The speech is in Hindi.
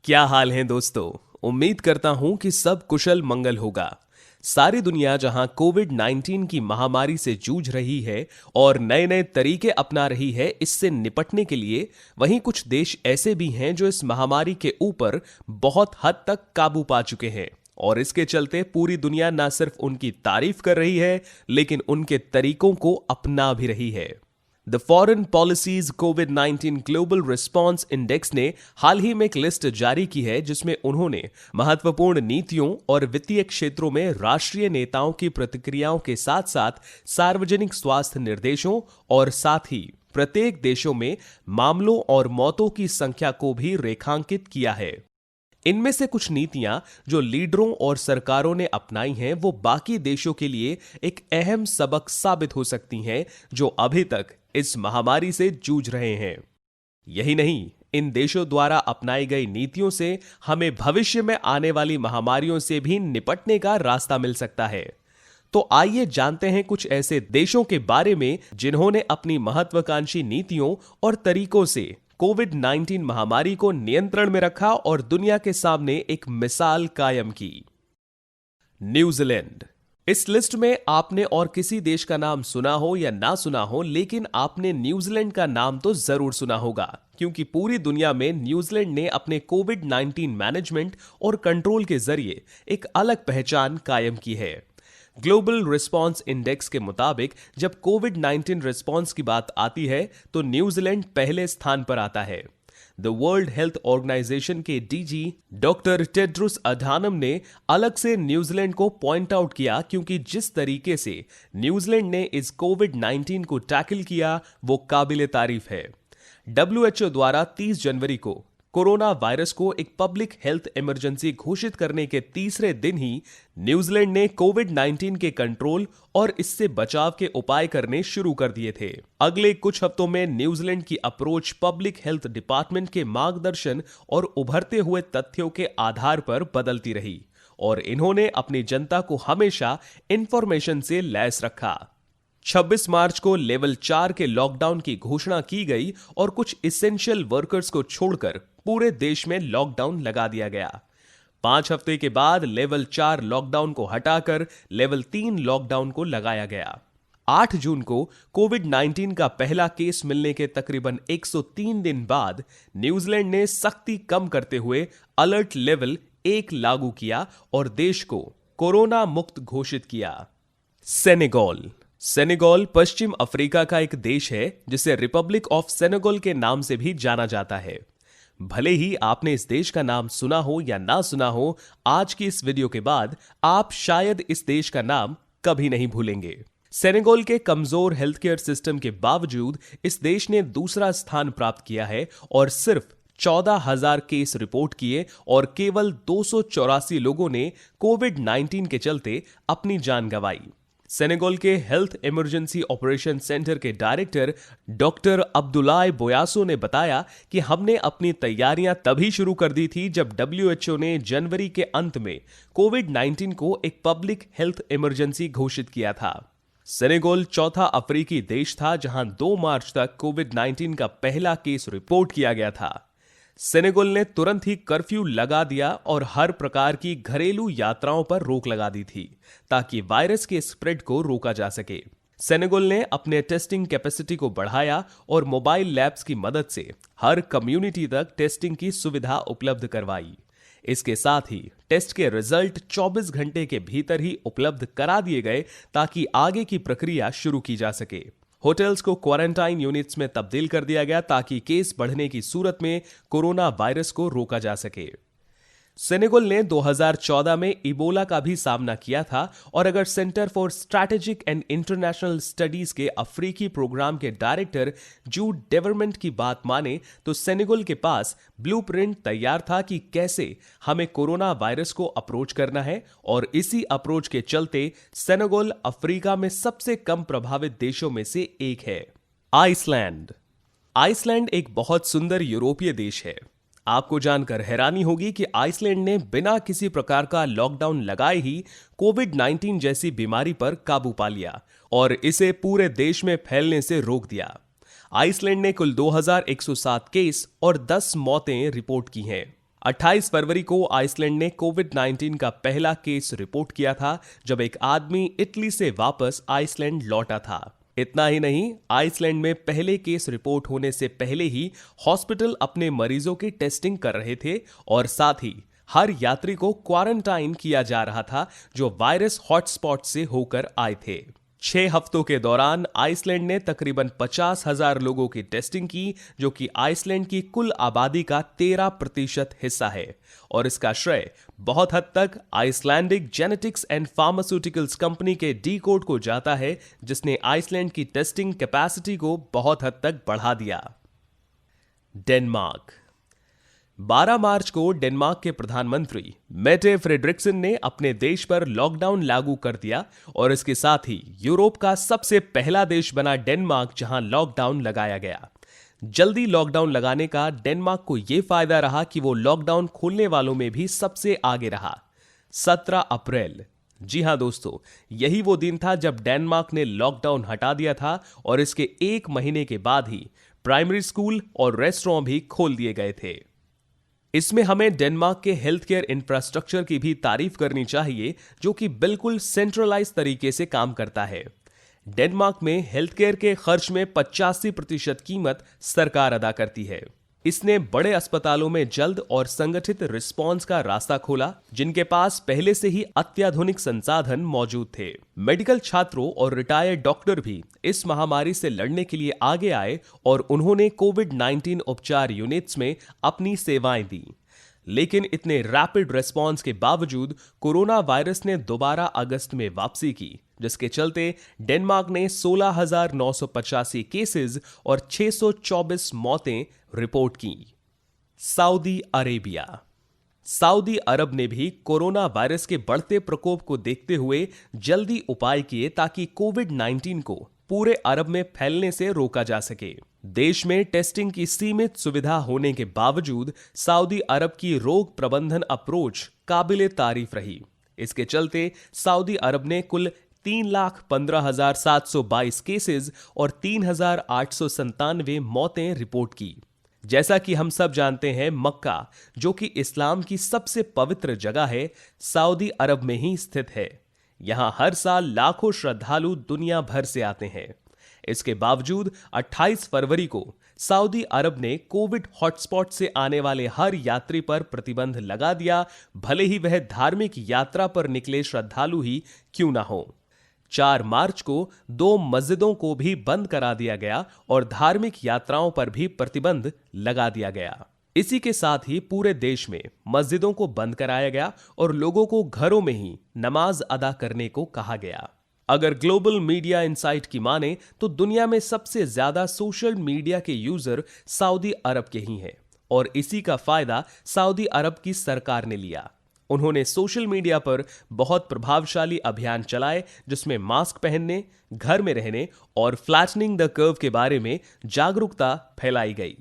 क्या हाल है दोस्तों। उम्मीद करता हूं कि सब कुशल मंगल होगा। सारी दुनिया जहां कोविड 19 की महामारी से जूझ रही है और नए नए तरीके अपना रही है इससे निपटने के लिए, वहीं कुछ देश ऐसे भी हैं जो इस महामारी के ऊपर बहुत हद तक काबू पा चुके हैं और इसके चलते पूरी दुनिया न सिर्फ उनकी तारीफ कर रही है लेकिन उनके तरीकों को अपना भी रही है। The foreign policies covid global response index ने हाल ही में एक लिस्ट जारी की है जिसमें उन्होंने महत्वपूर्ण नीतियों और वित्तीय क्षेत्रों में राष्ट्रीय नेताओं की प्रतिक्रियाओं के साथ साथ सार्वजनिक स्वास्थ्य निर्देशों और साथ ही प्रत्येक देशों में मामलों और मौतों की संख्या को भी रेखांकित किया है। इनमें से कुछ नीतियां जो लीडरों और सरकारों ने अपनाई हैं वो बाकी देशों के लिए एक अहम सबक साबित हो सकती हैं जो अभी तक इस महामारी से जूझ रहे हैं। यही नहीं, इन देशों द्वारा अपनाई गई नीतियों से हमें भविष्य में आने वाली महामारियों से भी निपटने का रास्ता मिल सकता है। तो आइए जानते हैं कुछ ऐसे देशों के बारे में जिन्होंने अपनी महत्वाकांक्षी नीतियों और तरीकों से कोविड-19 महामारी को नियंत्रण में रखा और दुनिया के सामने एक मिसाल कायम की। न्यूजीलैंड। इस लिस्ट में आपने और किसी देश का नाम सुना हो या ना सुना हो, लेकिन आपने न्यूजीलैंड का नाम तो जरूर सुना होगा क्योंकि पूरी दुनिया में न्यूजीलैंड ने अपने कोविड-19 मैनेजमेंट और कंट्रोल के जरिए एक अलग पहचान कायम की है। ग्लोबल रिस्पांस इंडेक्स के मुताबिक जब कोविड-19 रिस्पांस की बात आती है तो न्यूजीलैंड पहले स्थान पर आता है। द वर्ल्ड हेल्थ ऑर्गेनाइजेशन के डीजी डॉक्टर टेड्रोस अधानम ने अलग से न्यूजीलैंड को पॉइंट आउट किया क्योंकि जिस तरीके से न्यूजीलैंड ने इस कोविड-19 को टैकल किया वो काबिले तारीफ है। WHO द्वारा 30 जनवरी को कोरोना वायरस को एक पब्लिक हेल्थ इमरजेंसी घोषित करने के तीसरे दिन ही न्यूजीलैंड ने कोविड-19 के कंट्रोल और इससे बचाव के उपाय करने शुरू कर दिए थे। अगले कुछ हफ्तों में न्यूजीलैंड की अप्रोच पब्लिक हेल्थ डिपार्टमेंट के मार्गदर्शन और उभरते हुए तथ्यों के आधार पर बदलती रही और इन्होंने अपनी जनता को हमेशा इंफॉर्मेशन से लैस रखा। 26 मार्च को लेवल 4 के लॉकडाउन की घोषणा की गई और कुछ इसेंशियल वर्कर्स को छोड़कर पूरे देश में लॉकडाउन लगा दिया गया। 5 हफ्ते के बाद लेवल 4 लॉकडाउन को हटाकर लेवल 3 लॉकडाउन को लगाया गया। 8 जून को कोविड-19 का पहला केस मिलने के तकरीबन 103 दिन बाद न्यूजीलैंड ने सख्ती कम करते हुए अलर्ट लेवल 1 लागू किया और देश को कोरोना मुक्त घोषित किया। सेनेगल पश्चिम अफ्रीका का एक देश है जिसे रिपब्लिक ऑफ सेनेगल के नाम से भी जाना जाता है। भले ही आपने इस देश का नाम सुना हो या ना सुना हो, आज की इस वीडियो के बाद आप शायद इस देश का नाम कभी नहीं भूलेंगे। सेनेगल के कमजोर हेल्थ केयर सिस्टम के बावजूद इस देश ने दूसरा स्थान प्राप्त किया है और सिर्फ 14,000 केस रिपोर्ट किए और केवल 284 लोगों ने कोविड-19 के चलते अपनी जान गंवाई। सेनेगल के हेल्थ इमरजेंसी ऑपरेशन सेंटर के डायरेक्टर डॉक्टर अब्दुल्लाह बोयासो ने बताया कि हमने अपनी तैयारियां तभी शुरू कर दी थी जब WHO ने जनवरी के अंत में कोविड-19 को एक पब्लिक हेल्थ इमरजेंसी घोषित किया था। सेनेगल चौथा अफ्रीकी देश था जहां 2 मार्च तक कोविड-19 का पहला केस रिपोर्ट किया गया था। सेनेगल ने तुरंत ही कर्फ्यू लगा दिया और हर प्रकार की घरेलू यात्राओं पर रोक लगा दी थी ताकि वायरस के स्प्रेड को रोका जा सके। सेनेगल ने अपने टेस्टिंग कैपेसिटी को बढ़ाया और मोबाइल लैब्स की मदद से हर कम्युनिटी तक टेस्टिंग की सुविधा उपलब्ध करवाई। इसके साथ ही टेस्ट के रिजल्ट 24 घंटे के भीतर ही उपलब्ध करा दिए गए ताकि आगे की प्रक्रिया शुरू की जा सके। होटल्स को क्वारंटाइन यूनिट्स में तब्दील कर दिया गया ताकि केस बढ़ने की सूरत में कोरोना वायरस को रोका जा सके। सेनेगल ने 2014 में इबोला का भी सामना किया था और अगर centre for strategic and international studies के अफ्रीकी प्रोग्राम के डायरेक्टर जूड डेवरमेंट की बात माने तो सेनेगल के पास ब्लूप्रिंट तैयार था कि कैसे हमें कोरोना वायरस को अप्रोच करना है और इसी अप्रोच के चलते सेनेगल अफ्रीका में सबसे कम प्रभावित देशों में से एक है। आइसलैंड एक बहुत सुंदर यूरोपीय देश है। आपको जानकर हैरानी होगी कि आइसलैंड ने बिना किसी प्रकार का लॉकडाउन लगाए ही कोविड-19 जैसी बीमारी पर काबू पा लिया और इसे पूरे देश में फैलने से रोक दिया। आइसलैंड ने कुल 2107 केस और 10 मौतें रिपोर्ट की हैं। 28 फरवरी को आइसलैंड ने कोविड-19 का पहला केस रिपोर्ट किया था, जब एक आदमी इटली से वापस आइसलैंड लौटा था। इतना ही नहीं, आइसलैंड में पहले केस रिपोर्ट होने से पहले ही हॉस्पिटल अपने मरीजों की टेस्टिंग कर रहे थे और साथ ही हर यात्री को क्वारंटाइन किया जा रहा था जो वायरस हॉटस्पॉट से होकर आए थे। 6 हफ्तों के दौरान आइसलैंड ने तकरीबन 50,000 लोगों की टेस्टिंग की, जो कि आइसलैंड की कुल आबादी का 13% हिस्सा है और इसका श्रेय बहुत हद तक Icelandic genetics and pharmaceuticals company के डीकोड को जाता है, जिसने आइसलैंड की टेस्टिंग कैपेसिटी को बहुत हद तक बढ़ा दिया। डेनमार्क। 12 मार्च को डेनमार्क के प्रधानमंत्री मेटे फ्रेडरिक्सन ने अपने देश पर लॉकडाउन लागू कर दिया और इसके साथ ही यूरोप का सबसे पहला देश बना डेनमार्क, जहां लॉकडाउन लगाया गया। जल्दी लॉकडाउन लगाने का डेनमार्क को यह फायदा रहा कि वो लॉकडाउन खोलने वालों में भी सबसे आगे रहा। 17 अप्रैल, जी हां दोस्तों, यही वो दिन था जब डेनमार्क ने लॉकडाउन हटा दिया था और इसके 1 महीने के बाद ही प्राइमरी स्कूल और रेस्टोरेंट भी खोल दिए गए थे। इसमें हमें डेनमार्क के हेल्थ केयर इंफ्रास्ट्रक्चर की भी तारीफ करनी चाहिए, जो कि बिल्कुल सेंट्रलाइज तरीके से काम करता है। डेनमार्क में हेल्थ केयर के खर्च में 85% कीमत सरकार अदा करती है। इसने बड़े अस्पतालों में जल्द और संगठित रिस्पॉन्स का रास्ता खोला, जिनके पास पहले से ही अत्याधुनिक संसाधन मौजूद थे। मेडिकल छात्रों और रिटायर्ड डॉक्टर भी इस महामारी से लड़ने के लिए आगे आए और उन्होंने कोविड-19 उपचार यूनिट्स में अपनी सेवाएं दी। लेकिन इतने रैपिड रिस्पॉन्स के बावजूद कोरोना वायरस ने दोबारा अगस्त में वापसी की, जिसके चलते डेनमार्क ने 16,985 केसेस और 624 मौतें रिपोर्ट की। Saudi Arabia. सऊदी अरब ने भी कोरोना वायरस के बढ़ते प्रकोप को देखते हुए जल्दी उपाय किए ताकि कोविड-19 को पूरे अरब में फैलने से रोका जा सके। देश में टेस्टिंग की सीमित सुविधा होने के बावजूद सऊदी अरब की रोग प्रबंधन अप्रोच काबिले तारीफ रही। इसके चलते सऊदी अरब ने कुल 3,15,722 केसेस और 3,897 मौतें रिपोर्ट की। जैसा कि हम सब जानते हैं, मक्का, जो कि इस्लाम की सबसे पवित्र जगह है, सऊदी अरब में ही स्थित है। यहां हर साल लाखों श्रद्धालु दुनिया भर से आते हैं। इसके बावजूद 28 फरवरी को सऊदी अरब ने कोविड हॉटस्पॉट से आने वाले हर यात्री पर प्रतिबंध लगा दिया, भले ही वह धार्मिक यात्रा पर निकले श्रद्धालु ही क्यों ना हो। 4 मार्च को 2 मस्जिदों को भी बंद करा दिया गया और धार्मिक यात्राओं पर भी प्रतिबंध लगा दिया गया। इसी के साथ ही पूरे देश में मस्जिदों को बंद कराया गया और लोगों को घरों में ही नमाज अदा करने को कहा गया। अगर ग्लोबल मीडिया इनसाइट की माने तो दुनिया में सबसे ज्यादा सोशल मीडिया के यूजर सऊदी अरब के ही हैं और इसी का फायदा सऊदी अरब की सरकार ने लिया। उन्होंने सोशल मीडिया पर बहुत प्रभावशाली अभियान चलाए, जिसमें मास्क पहनने, घर में रहने और फ्लैटनिंग द कर्व के बारे में जागरूकता फैलाई गई।